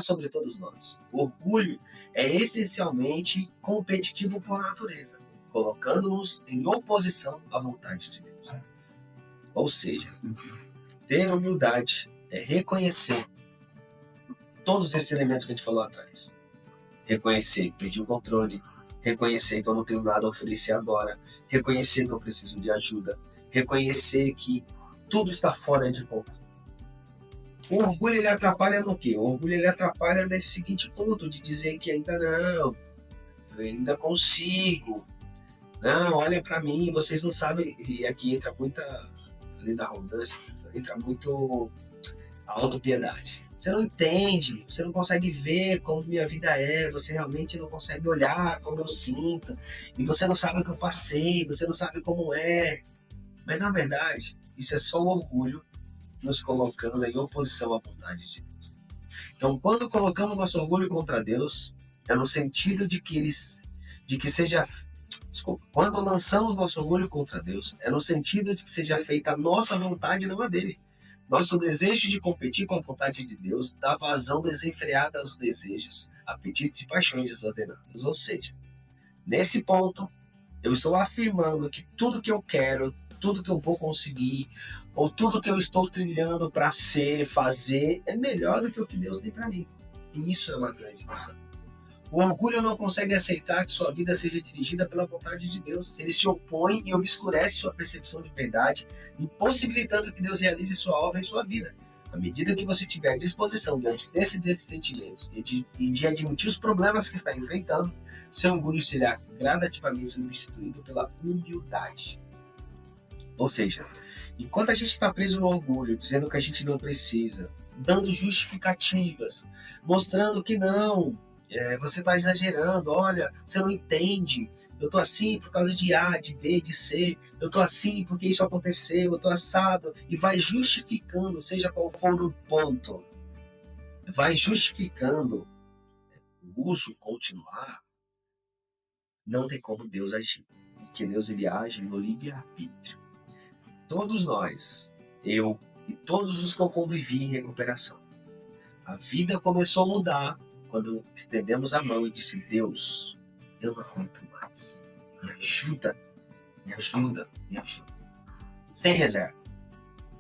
sobre todos nós. O orgulho é essencialmente competitivo por natureza, colocando-nos em oposição à vontade de Deus. Ou seja, ter humildade é reconhecer todos esses elementos que a gente falou atrás. Reconhecer que perdi o controle, reconhecer que eu não tenho nada a oferecer agora, reconhecer que eu preciso de ajuda, reconhecer que tudo está fora de conta. O orgulho ele atrapalha no quê? O orgulho ele atrapalha nesse seguinte ponto de dizer que ainda não, eu ainda consigo. Não, olha para mim, vocês não sabem. E aqui entra muita, além da arrogância, entra muito a autopiedade. Você não entende, você não consegue ver como minha vida é, você realmente não consegue olhar como eu sinto, e você não sabe o que eu passei, você não sabe como é. Mas na verdade, isso é só o orgulho nos colocando em oposição à vontade de Deus. Então, quando colocamos nosso orgulho contra Deus, é no sentido quando lançamos nosso orgulho contra Deus, é no sentido de que seja feita a nossa vontade, não a dele. Nosso desejo de competir com a vontade de Deus dá vazão desenfreada aos desejos, apetites e paixões desordenados. Ou seja, nesse ponto, eu estou afirmando que tudo que eu quero, tudo que eu vou conseguir, ou tudo que eu estou trilhando para ser, fazer, é melhor do que o que Deus tem para mim. E isso é uma grande ilusão. O orgulho não consegue aceitar que sua vida seja dirigida pela vontade de Deus. Ele se opõe e obscurece sua percepção de verdade, impossibilitando que Deus realize sua obra em sua vida. À medida que você tiver disposição diante desses sentimentos e de admitir os problemas que está enfrentando, seu orgulho será gradativamente substituído pela humildade. Ou seja, enquanto a gente está preso no orgulho, dizendo que a gente não precisa, dando justificativas, mostrando que não, você está exagerando, olha, você não entende, eu tô assim por causa de A, de B, de C, eu tô assim porque isso aconteceu, eu tô assado, e vai justificando, seja qual for o ponto, vai justificando o uso continuar, não tem como Deus agir, porque Deus ele age no livre-arbítrio. Todos nós, eu e todos os que eu convivi em recuperação, a vida começou a mudar quando estendemos a mão e disse: Deus, eu não aguento mais. Me ajuda, me ajuda, me ajuda. Sem reserva.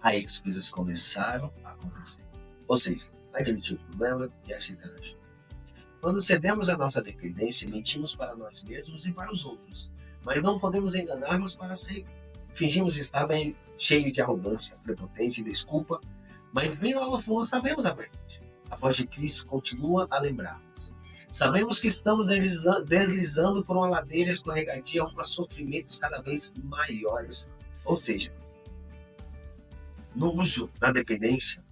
Aí as coisas começaram a acontecer. Ou seja, admitir o problema e aceitar a ajuda. Quando cedemos a nossa dependência, mentimos para nós mesmos e para os outros. Mas não podemos enganar-nos para sempre. Fingimos estar bem, cheio de arrogância, prepotência e desculpa, mas bem lá no fundo sabemos a verdade. A voz de Cristo continua a lembrar-nos. Sabemos que estamos deslizando por uma ladeira escorregadia rumo a sofrimentos cada vez maiores. Ou seja, no uso, na dependência,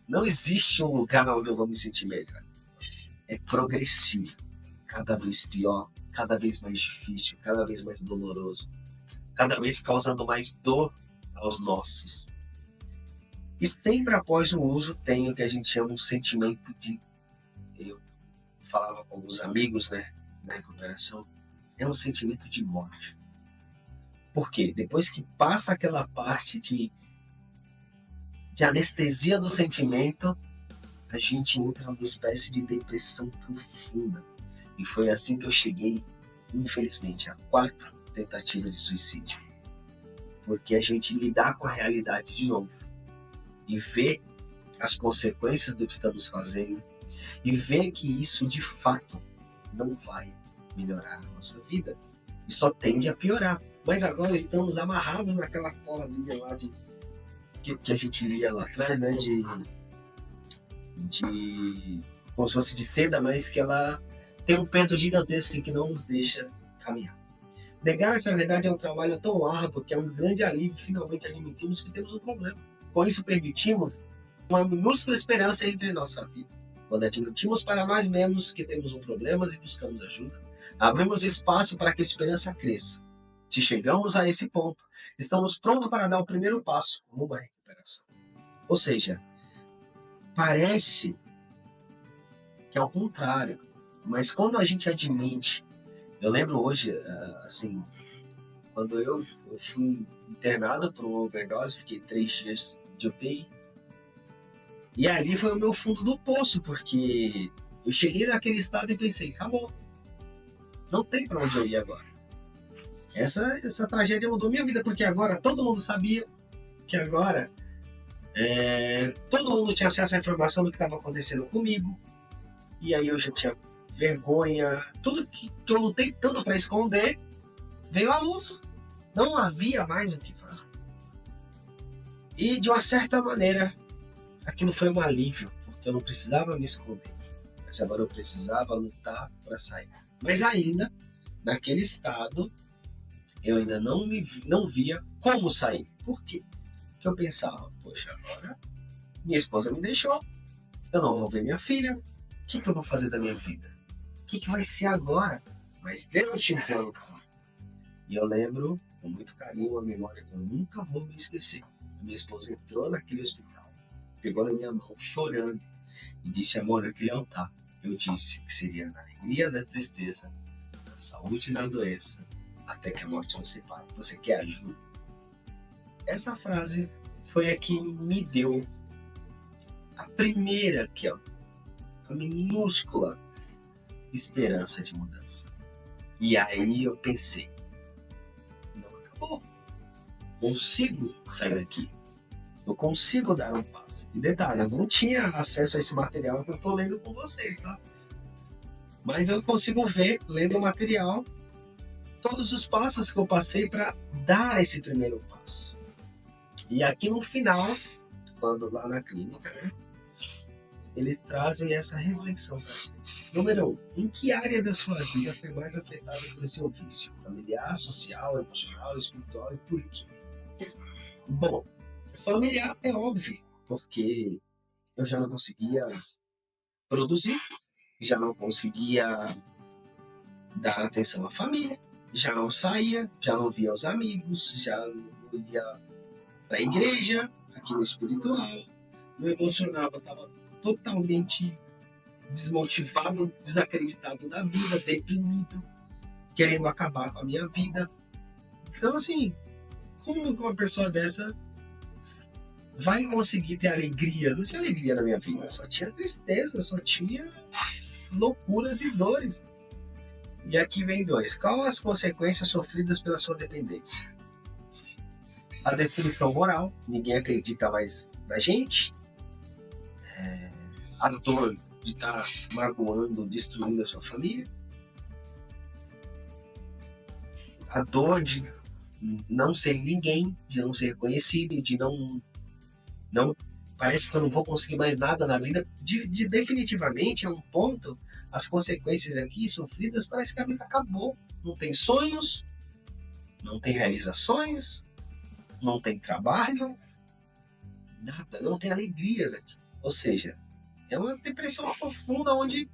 não existe um lugar onde eu vou me sentir melhor. É progressivo, cada vez pior, cada vez mais difícil, cada vez mais doloroso, cada vez causando mais dor aos nossos. E sempre após o uso tem o que a gente chama um sentimento de... Eu falava com alguns amigos, né, na recuperação, é um sentimento de morte. Por quê? Depois que passa aquela parte de anestesia do sentimento, a gente entra numa espécie de depressão profunda. E foi assim que eu cheguei, infelizmente, a 4 tentativas de suicídio. Porque a gente lidar com a realidade de novo e ver as consequências do que estamos fazendo e ver que isso de fato não vai melhorar a nossa vida e só tende a piorar. Mas agora estamos amarrados naquela cordinha lá que a gente lia lá atrás, né, de como se fosse de seda, mas que ela tem um peso gigantesco que não nos deixa caminhar. Negar essa verdade é um trabalho tão árduo que é um grande alívio finalmente admitirmos que temos um problema. Com isso permitimos uma minúscula esperança entre nossa vida. Quando admitimos para nós mesmos que temos um problema e buscamos ajuda, abrimos espaço para que a esperança cresça. Se chegamos a esse ponto, estamos prontos para dar o primeiro passo rumo à recuperação. Ou seja, parece que é o contrário, mas quando a gente admite, eu lembro hoje, assim, quando eu fui internado por uma overdose, fiquei 3 dias de UTI, E ali foi o meu fundo do poço, porque eu cheguei naquele estado e pensei, acabou, não tem para onde eu ir agora. Essa tragédia mudou minha vida, porque agora todo mundo sabia que agora todo mundo tinha acesso à informação do que estava acontecendo comigo. E aí eu já tinha vergonha, tudo que eu lutei tanto para esconder veio à luz. Não havia mais o que fazer. E de uma certa maneira, aquilo foi um alívio, porque eu não precisava me esconder. Mas agora eu precisava lutar para sair. Mas ainda, naquele estado, eu ainda não via como sair. Por quê? Porque eu pensava, poxa, agora minha esposa me deixou, eu não vou ver minha filha, o que eu vou fazer da minha vida? O que vai ser agora? Mas Deus tinha um plano para mim. E eu lembro com muito carinho uma memória que eu nunca vou me esquecer. A minha esposa entrou naquele hospital, pegou na minha mão, chorando, e disse, amor, naquele altar, eu disse que seria na alegria, da tristeza, na saúde e na doença, até que a morte nos separe. Você quer ajuda? Essa frase foi a que me deu a primeira, aqui, ó, a minúscula esperança de mudança. E aí eu pensei, não acabou. Consigo sair daqui. Eu consigo dar um passo. E detalhe, eu não tinha acesso a esse material que eu estou lendo com vocês, tá? Mas eu consigo ver, lendo o material, todos os passos que eu passei para dar esse primeiro passo. E aqui no final, quando lá na clínica, né? Eles trazem essa reflexão pra gente. Número 1. Em que área da sua vida foi mais afetada por seu vício? Familiar, social, emocional, espiritual e por quê? Bom, familiar é óbvio, porque eu já não conseguia produzir, já não conseguia dar atenção à família, já não saía, já não via os amigos, já não ia para a igreja, aqui no espiritual. No emocional eu estava totalmente desmotivado, desacreditado da vida, deprimido, querendo acabar com a minha vida. Então, assim, como uma pessoa dessa vai conseguir ter alegria? Não tinha alegria na minha vida, só tinha tristeza, só tinha loucuras e dores. E aqui vem 2. Quais as consequências sofridas pela sua dependência? A destruição moral, ninguém acredita mais na gente. A dor de estar magoando, destruindo a sua família. A dor de não ser ninguém, de não ser conhecido, de não parece que eu não vou conseguir mais nada na vida. Definitivamente é um ponto, as consequências aqui sofridas, parece que a vida acabou. Não tem sonhos, não tem realizações, não tem trabalho, nada, não tem alegrias aqui. Ou seja, é uma depressão profunda onde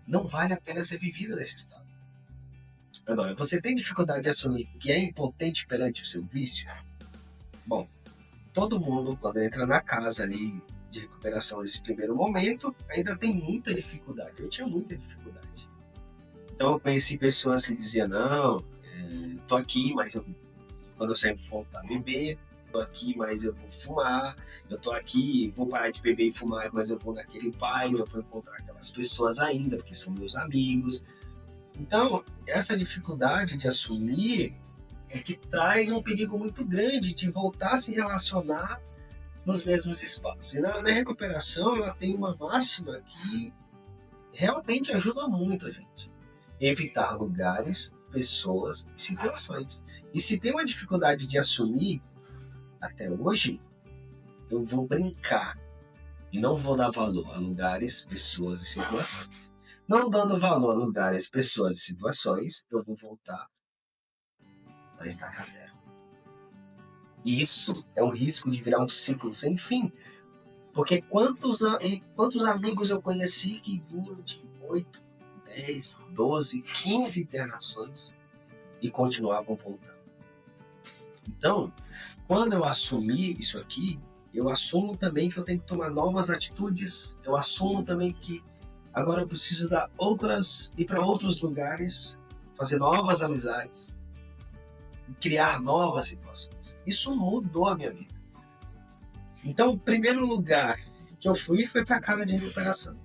não vale a pena ser vivida nesse estado. Agora, você tem dificuldade de assumir que é impotente perante o seu vício? Bom, todo mundo, quando entra na casa ali de recuperação nesse primeiro momento, ainda tem muita dificuldade. Eu tinha muita dificuldade. Então eu conheci pessoas que diziam, não, tô aqui, mas quando eu sempre voltar a beber, tô aqui, mas eu vou fumar, eu tô aqui, vou parar de beber e fumar, mas eu vou naquele baile, eu vou encontrar aquelas pessoas ainda, porque são meus amigos. Então, essa dificuldade de assumir é que traz um perigo muito grande de voltar a se relacionar nos mesmos espaços. E na recuperação, ela tem uma máxima que realmente ajuda muito a gente. Evitar lugares, pessoas e situações. E se tem uma dificuldade de assumir, até hoje, eu vou brincar e não vou dar valor a lugares, pessoas e situações. Não dando valor a lugares, pessoas e situações, eu vou voltar para estaca zero. E isso é um risco de virar um ciclo sem fim. Porque quantos amigos eu conheci que vinham de 8, 10, 12, 15 internações e continuavam voltando. Então, quando eu assumir isso aqui, eu assumo também que eu tenho que tomar novas atitudes, eu assumo também que agora eu preciso ir para outros lugares, fazer novas amizades, criar novas situações. Isso mudou a minha vida. Então, em primeiro lugar, que eu fui foi para a casa de recuperação.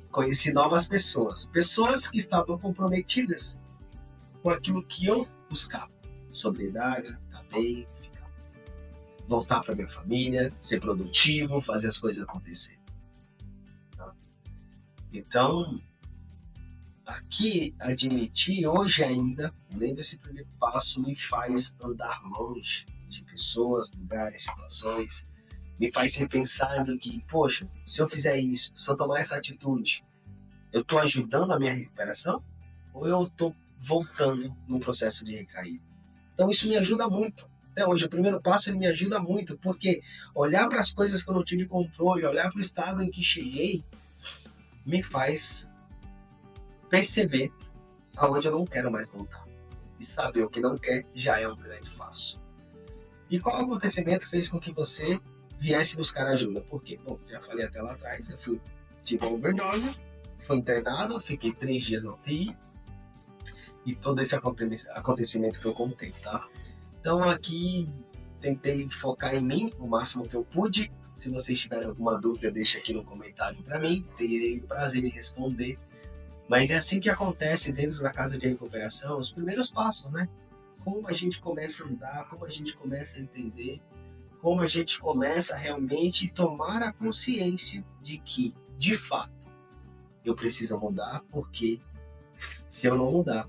Conheci novas pessoas, pessoas que estavam comprometidas com aquilo que eu buscava: sobriedade, estar bem, voltar para minha família, ser produtivo, fazer as coisas acontecerem. Então, aqui, admitir hoje ainda, além desse primeiro passo, me faz andar longe de pessoas, lugares, situações, me faz repensar no que, poxa, se eu fizer isso, se eu tomar essa atitude, eu estou ajudando a minha recuperação ou eu estou voltando num processo de recaída? Então isso me ajuda muito. Até hoje, o primeiro passo ele me ajuda muito, porque olhar para as coisas que eu não tive controle, olhar para o estado em que cheguei, me faz perceber aonde eu não quero mais voltar. E saber o que não quer já é um grande passo. E qual acontecimento fez com que você viesse buscar ajuda? Por quê? Bom, já falei até lá atrás, eu tive uma overdose, fui internado, fiquei 3 dias na UTI, e todo esse acontecimento que eu contei, tá? Então aqui tentei focar em mim o máximo que eu pude. Se vocês tiverem alguma dúvida, deixa aqui no comentário para mim, terei o prazer de responder. Mas é assim que acontece dentro da casa de recuperação, os primeiros passos, né? Como a gente começa a andar, como a gente começa a entender, como a gente começa a realmente tomar a consciência de que, de fato, eu preciso mudar, porque se eu não mudar,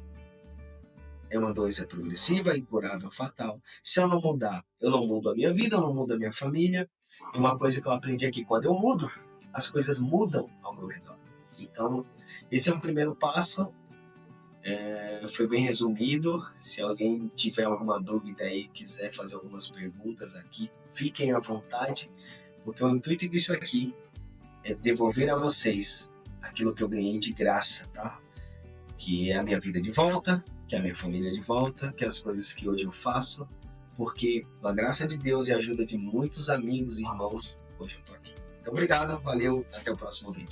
é uma doença progressiva, incurável, fatal. Se eu não mudar, eu não mudo a minha vida, eu não mudo a minha família. E uma coisa que eu aprendi aqui, quando eu mudo, as coisas mudam ao meu redor. Então, esse é o primeiro passo. Foi bem resumido. Se alguém tiver alguma dúvida aí, quiser fazer algumas perguntas aqui, fiquem à vontade, porque o intuito disso aqui é devolver a vocês aquilo que eu ganhei de graça, tá? Que é a minha vida de volta, que é a minha família de volta, que é as coisas que hoje eu faço, porque com a graça de Deus e a ajuda de muitos amigos e irmãos, hoje eu tô aqui. Então, obrigado, valeu, até o próximo vídeo.